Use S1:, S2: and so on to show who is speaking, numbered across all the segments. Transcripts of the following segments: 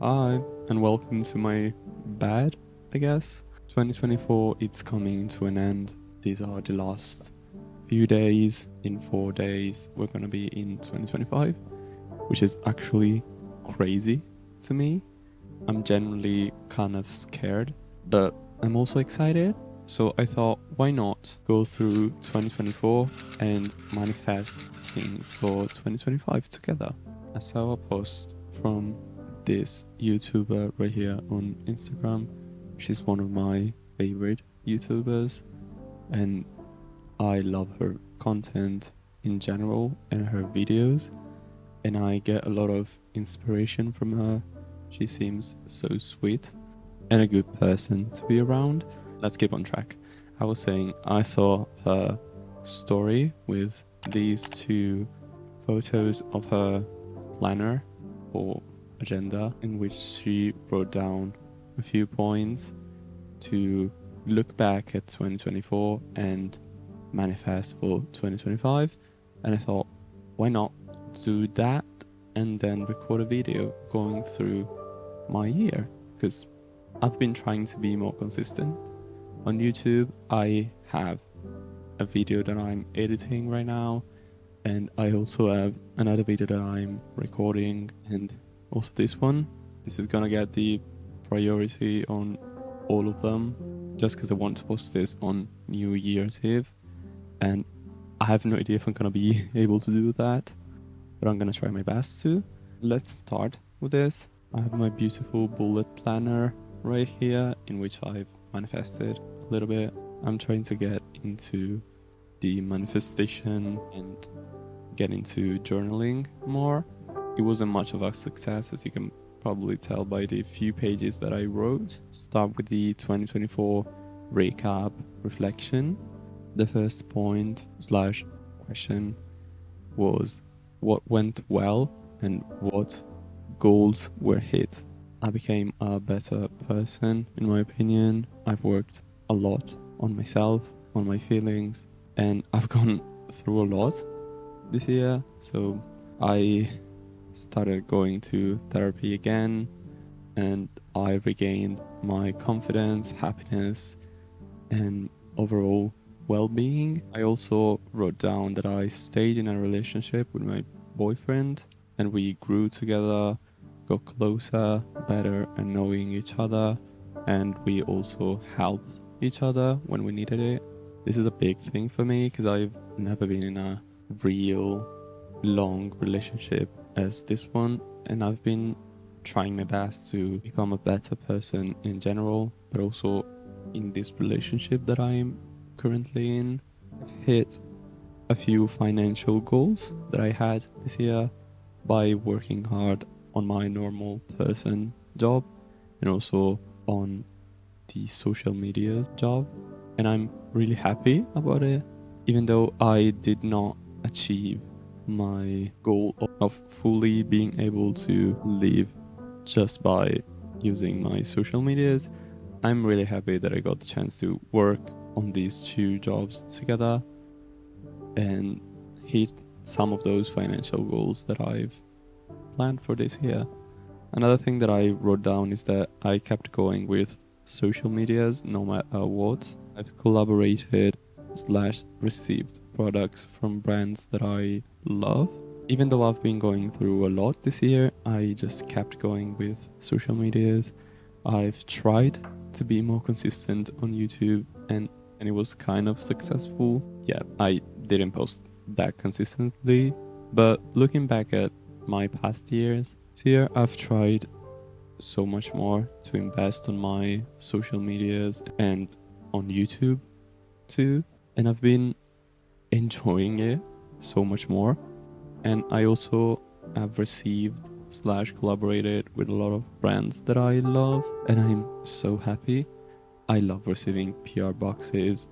S1: Hi, and welcome to my bed, I guess. 2024, it's coming to an end. These are the last few days. In 4 days, we're gonna be in 2025, which is actually crazy to me. I'm generally kind of scared, but I'm also excited. So I thought, why not go through 2024 and manifest things for 2025 together? I saw a post from this YouTuber right here on Instagram. She's one of my favorite YouTubers, and I love her content in general and her videos, and I get a lot of inspiration from her. She seems so sweet and a good person to be around. Let's keep on track. I was saying I saw her story with these two photos of her planner or agenda in which she wrote down a few points to look back at 2024 and manifest for 2025. And I thought, why not do that and then record a video going through my year? Because I've been trying to be more consistent. On YouTube, I have a video that I'm editing right now, and I also have another video that I'm recording, and also this one. This is gonna get the priority on all of them, just because I want to post this on New Year's Eve, and I have no idea if I'm gonna be able to do that, but I'm gonna try my best to. Let's start with this. I have my beautiful bullet planner right here, in which I've manifested a little bit. I'm trying to get into the manifestation and get into journaling more. It wasn't much of a success, as you can probably tell by the few pages that I wrote. Start with the 2024 recap reflection. The first point / question was what went well and what goals were hit. I became a better person, in my opinion. I've worked a lot on myself, on my feelings, and I've gone through a lot this year. So I started going to therapy again, and I regained my confidence, happiness, and overall well-being. I also wrote down that I stayed in a relationship with my boyfriend, and we grew together, got closer, better, and knowing each other, and we also helped each other when we needed it. This is a big thing for me because I've never been in a real long relationship as this one, and I've been trying my best to become a better person in general, but also in this relationship that I'm currently in. I've hit a few financial goals that I had this year by working hard on my normal person job and also on the social media job, and I'm really happy about it, even though I did not achieve my goal of fully being able to live just by using my social medias. I'm really happy that I got the chance to work on these two jobs together and hit some of those financial goals that I've planned for this year. Another thing that I wrote down is that I kept going with social medias no matter what. I've collaborated / received products from brands that I love. Even though I've been going through a lot this year, I just kept going with social medias. I've tried to be more consistent on YouTube, and it was kind of successful. Yeah, I didn't post that consistently, but looking back at my past years, this year I've tried so much more to invest on my social medias and on YouTube too, and I've been enjoying it so much more. And I also have received / collaborated with a lot of brands that I love, and I'm so happy. I love receiving PR boxes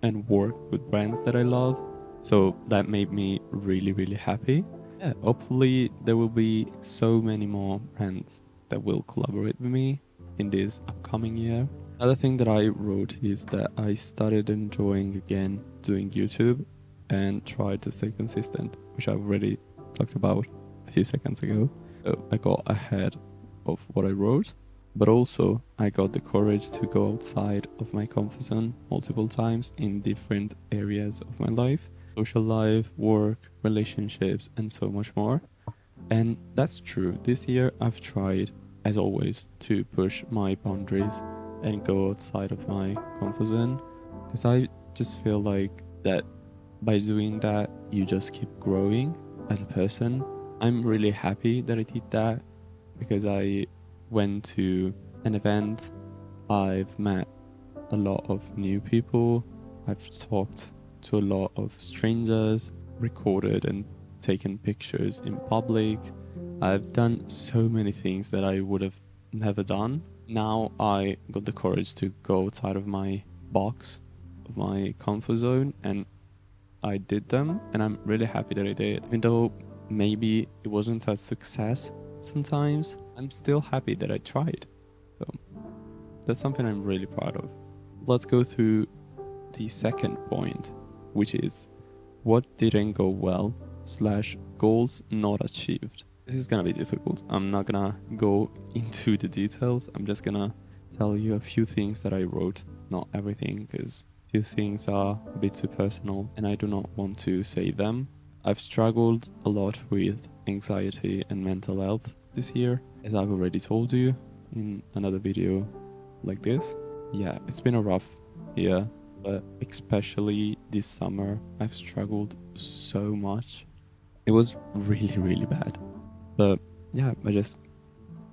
S1: and work with brands that I love, so that made me really happy. Yeah, hopefully there will be so many more brands that will collaborate with me in this upcoming year. Another thing that I wrote is that I started enjoying again doing YouTube and tried to stay consistent, which I've already talked about a few seconds ago. So I got ahead of what I wrote, but also I got the courage to go outside of my comfort zone multiple times in different areas of my life, social life, work, relationships, and so much more. And that's true. This year I've tried, as always, to push my boundaries and go outside of my comfort zone, because I just feel like that by doing that, you just keep growing as a person. I'm really happy that I did that, because I went to an event, I've met a lot of new people, I've talked to a lot of strangers, recorded and taken pictures in public. I've done so many things that I would have never done. Now I got the courage to go outside of my box, of my comfort zone, and I did them, and I'm really happy that I did. Even though maybe it wasn't a success sometimes, I'm still happy that I tried. So that's something I'm really proud of. Let's go through the second point, which is what didn't go well / goals not achieved. This is gonna be difficult. I'm not gonna go into the details. I'm just gonna tell you a few things that I wrote, not everything, because few things are a bit too personal and I do not want to say them. I've struggled a lot with anxiety and mental health this year, as I've already told you in another video like this. Yeah, it's been a rough year, but especially this summer, I've struggled so much. It was really, really bad. But yeah, I just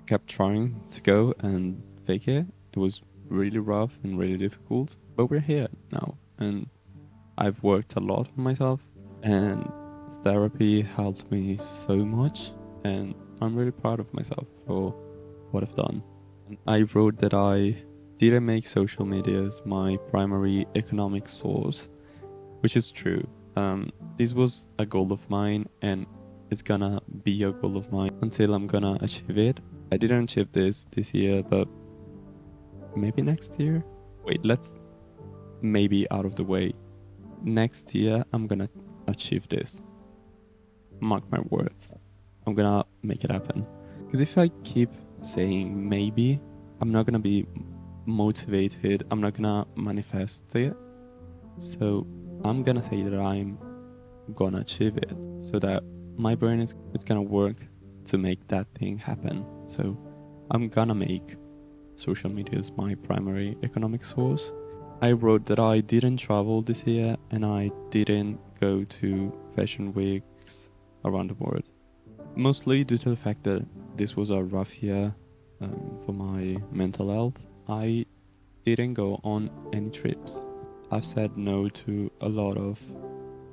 S1: kept trying to go and fake it. It was really rough and really difficult, but we're here now, and I've worked a lot on myself, and therapy helped me so much, and I'm really proud of myself for what I've done. And I wrote that I didn't make social media as my primary economic source, which is true. This was a goal of mine, and it's gonna be a goal of mine until I'm gonna achieve it. I didn't achieve this year, but maybe next year? Wait, let's maybe out of the way. Next year, I'm gonna achieve this. Mark my words. I'm gonna make it happen. Because if I keep saying maybe, I'm not gonna be motivated. I'm not gonna manifest it. So I'm gonna say that I'm gonna achieve it, so that my brain is gonna work to make that thing happen. So I'm gonna make social media is my primary economic source. I wrote that I didn't travel this year and I didn't go to fashion weeks around the world. Mostly due to the fact that this was a rough year for my mental health. I didn't go on any trips. I've said no to a lot of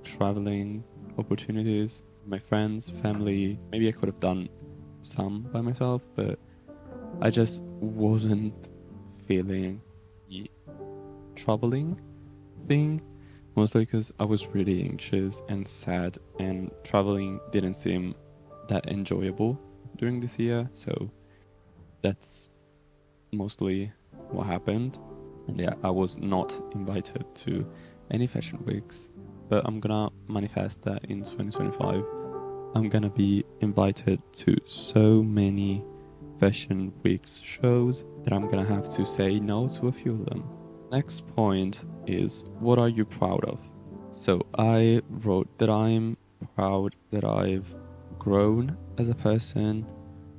S1: traveling opportunities. My friends, family, maybe I could have done some by myself, but I just wasn't feeling the traveling thing, mostly because I was really anxious and sad, and traveling didn't seem that enjoyable during this year, so that's mostly what happened. And yeah, I was not invited to any fashion weeks, but I'm gonna manifest that in 2025. I'm gonna be invited to so many fashion weeks shows that I'm gonna have to say no to a few of them. Next point is, what are you proud of? So I wrote that I'm proud that I've grown as a person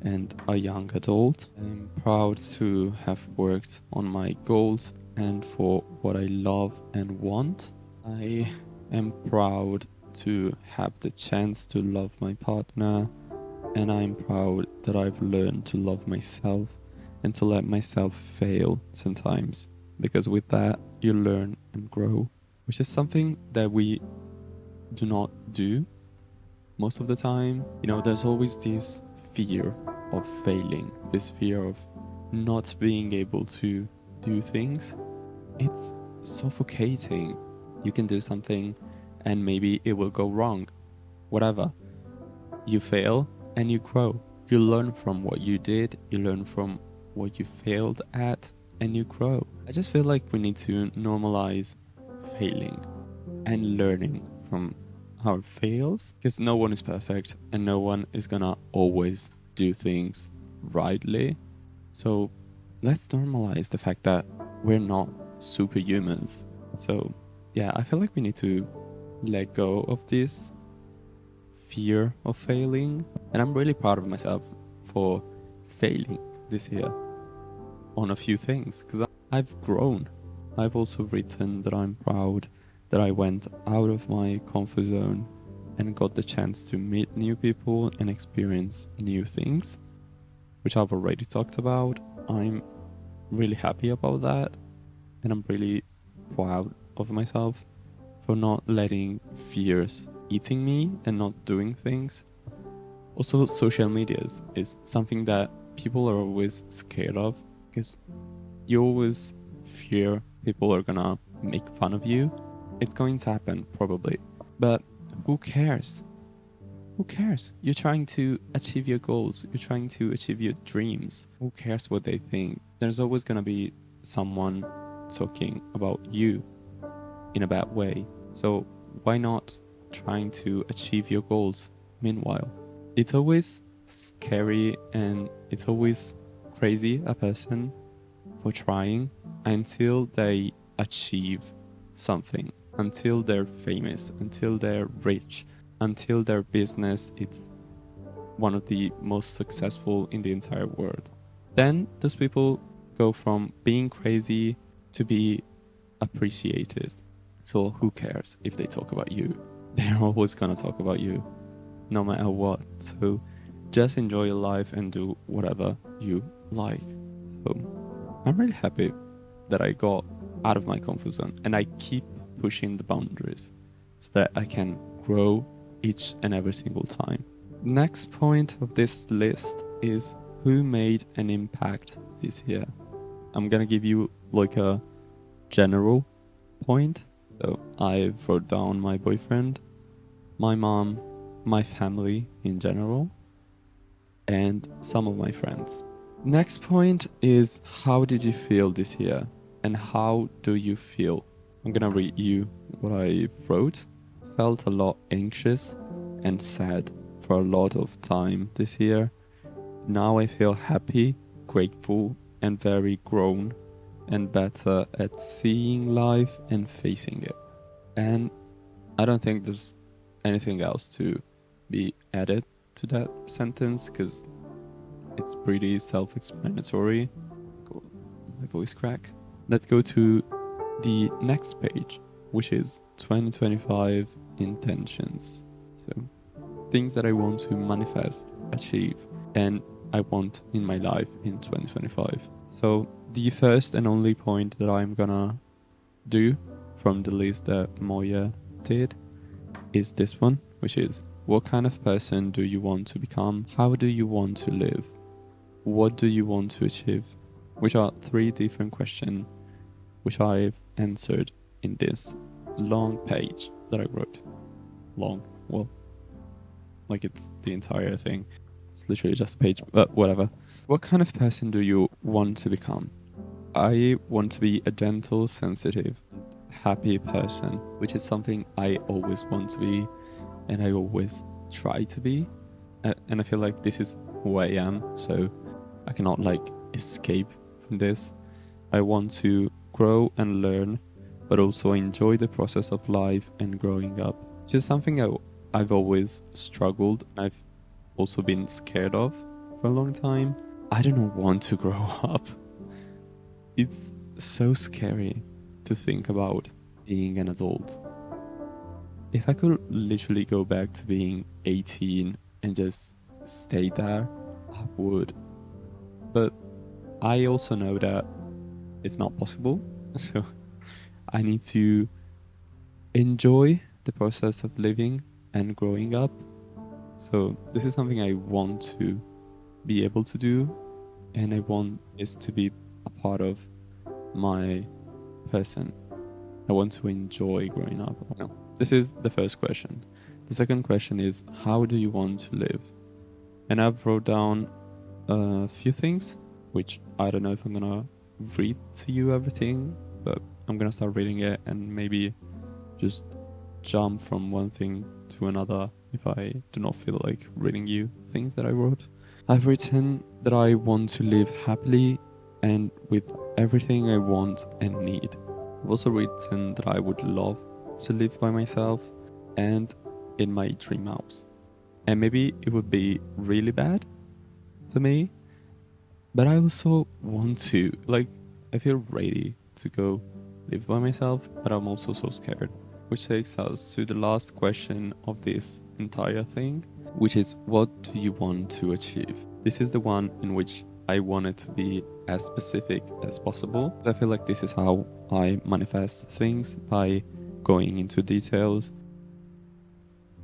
S1: and a young adult. I'm proud to have worked on my goals and for what I love and want. I am proud to have the chance to love my partner, and I'm proud that I've learned to love myself and to let myself fail sometimes, because with that you learn and grow, which is something that we do not do most of the time. You know, there's always this fear of failing, this fear of not being able to do things. It's suffocating. You can do something and maybe it will go wrong. Whatever. You fail and you grow. You learn from what you did, you learn from what you failed at, and you grow. I just feel like we need to normalize failing and learning from our fails, because no one is perfect and no one is gonna always do things rightly. So let's normalize the fact that we're not superhumans. So yeah, I feel like we need to let go of this fear of failing. And I'm really proud of myself for failing this year on a few things, because I've grown. I've also written that I'm proud that I went out of my comfort zone and got the chance to meet new people and experience new things, which I've already talked about. I'm really happy about that, and I'm really proud of myself for not letting fears eating me and not doing things. Also, social medias is something that people are always scared of, because you always fear people are gonna make fun of you. It's going to happen, probably. But who cares? Who cares? You're trying to achieve your goals. You're trying to achieve your dreams. Who cares what they think? There's always gonna be someone talking about you in a bad way. So why not trying to achieve your goals meanwhile? It's always scary and it's always crazy a person for trying until they achieve something, until they're famous, until they're rich, until their business is one of the most successful in the entire world. Then those people go from being crazy to be appreciated. So who cares if they talk about you? They're always gonna talk about you, no matter what. So just enjoy your life and do whatever you like. So I'm really happy that I got out of my comfort zone and I keep pushing the boundaries so that I can grow each and every single time. Next point of this list is who made an impact this year. I'm gonna give you like a general point. So I wrote down my boyfriend, my mom, my family in general, and some of my friends. Next point is how did you feel this year and how do you feel? I'm gonna read you what I wrote. Felt a lot anxious and sad for a lot of time this year. Now I feel happy, grateful, and very grown and better at seeing life and facing it. And I don't think there's anything else to be added to that sentence because it's pretty self-explanatory. My voice crack. Let's go to the next page, which is 2025 intentions. So things that I want to manifest, achieve, and I want in my life in 2025. So the first and only point that I'm gonna do from the list that Moya did is this one, which is what kind of person do you want to become? How do you want to live? What do you want to achieve? Which are 3 different questions which I've answered in this long page that I wrote. Long, well, like it's the entire thing. It's literally just a page, but whatever. What kind of person do you want to become? I want to be a gentle, sensitive, happy person, which is something I always want to be and I always try to be. And I feel like this is who I am, so I cannot like escape from this. I want to grow and learn, but also enjoy the process of life and growing up, which is something I've always struggled. I've also been scared of for a long time. I don't want to grow up. It's so scary to think about being an adult. If I could literally go back to being 18 and just stay there, I would. But I also know that it's not possible. So I need to enjoy the process of living and growing up. So this is something I want to be able to do, and I want this to be a part of my person. I want to enjoy growing up. No, this is the first question. The second question is, how do you want to live? And I've wrote down a few things, which I don't know if I'm gonna read to you everything, but I'm gonna start reading it and maybe just jump from one thing to another if I do not feel like reading you things that I wrote. I've written that I want to live happily and with everything I want and need. I've also written that I would love to live by myself and in my dream house. And maybe it would be really bad for me, but I also want to, like, I feel ready to go live by myself, but I'm also so scared. Which takes us to the last question of this entire thing, which is, what do you want to achieve? This is the one in which I want it to be as specific as possible. I feel like this is how I manifest things, by going into details.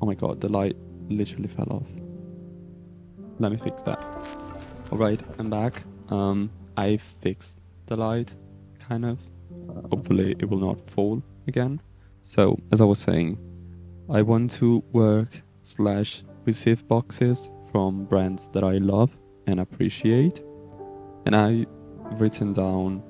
S1: Oh my god, the light literally fell off. Let me fix that. Alright, I'm back. I fixed the light, kind of. Hopefully it will not fall again. So, as I was saying, I want to work/receive boxes from brands that I love and appreciate. And I've written down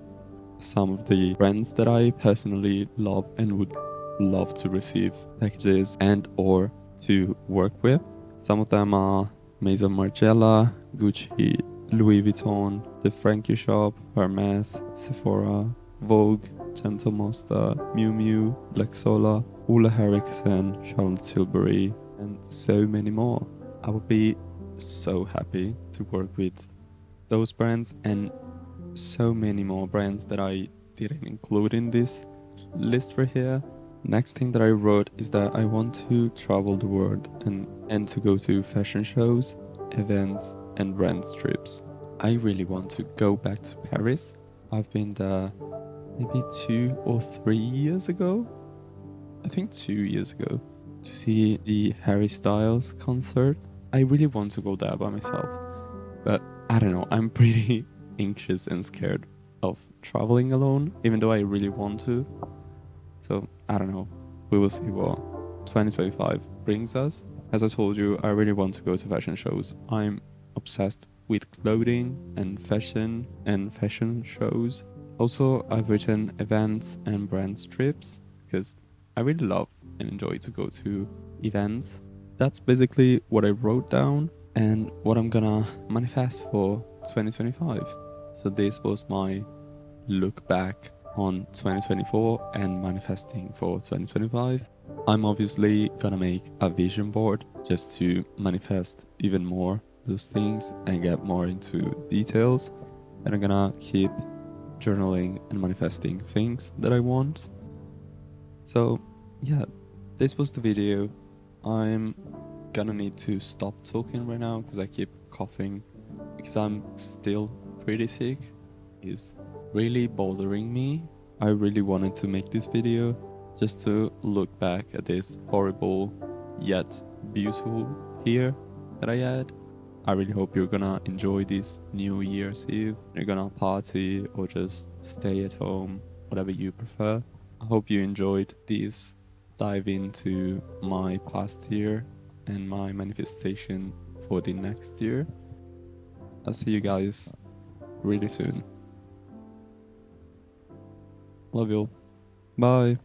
S1: some of the brands that I personally love and would love to receive packages and or to work with. Some of them are Maison Margiela, Gucci, Louis Vuitton, The Frankie Shop, Hermes, Sephora, Vogue, Gentle Monster, Miu Miu, Black Sola, Ulla Henriksen, Charlotte Tilbury, and so many more. I would be so happy to work with those brands and so many more brands that I didn't include in this list right here. Next thing that I wrote is that I want to travel the world and to go to fashion shows, events, and brand trips. I really want to go back to Paris. I've been there maybe 2 or 3 years ago. I think 2 years ago, to see the Harry Styles concert. I really want to go there by myself, but I don't know, I'm pretty anxious and scared of traveling alone, even though I really want to. So I don't know, we will see what 2025 brings us. As I told you, I really want to go to fashion shows. I'm obsessed with clothing and fashion shows. Also, I've written events and brand trips because I really love and enjoy to go to events. That's basically what I wrote down and what I'm gonna manifest for 2025. So this was my look back on 2024 and manifesting for 2025. I'm obviously gonna make a vision board just to manifest even more those things and get more into details, and I'm gonna keep journaling and manifesting things that I want. So yeah, this was the video. I'm gonna need to stop talking right now because I keep coughing because I'm still pretty sick. It's really bothering me. I really wanted to make this video just to look back at this horrible yet beautiful year that I had. I really hope you're gonna enjoy this New Year's Eve. You're gonna party or just stay at home, whatever you prefer. I hope you enjoyed this dive into my past year and my manifestation for the next year. I'll see you guys really soon. Love you all. Bye.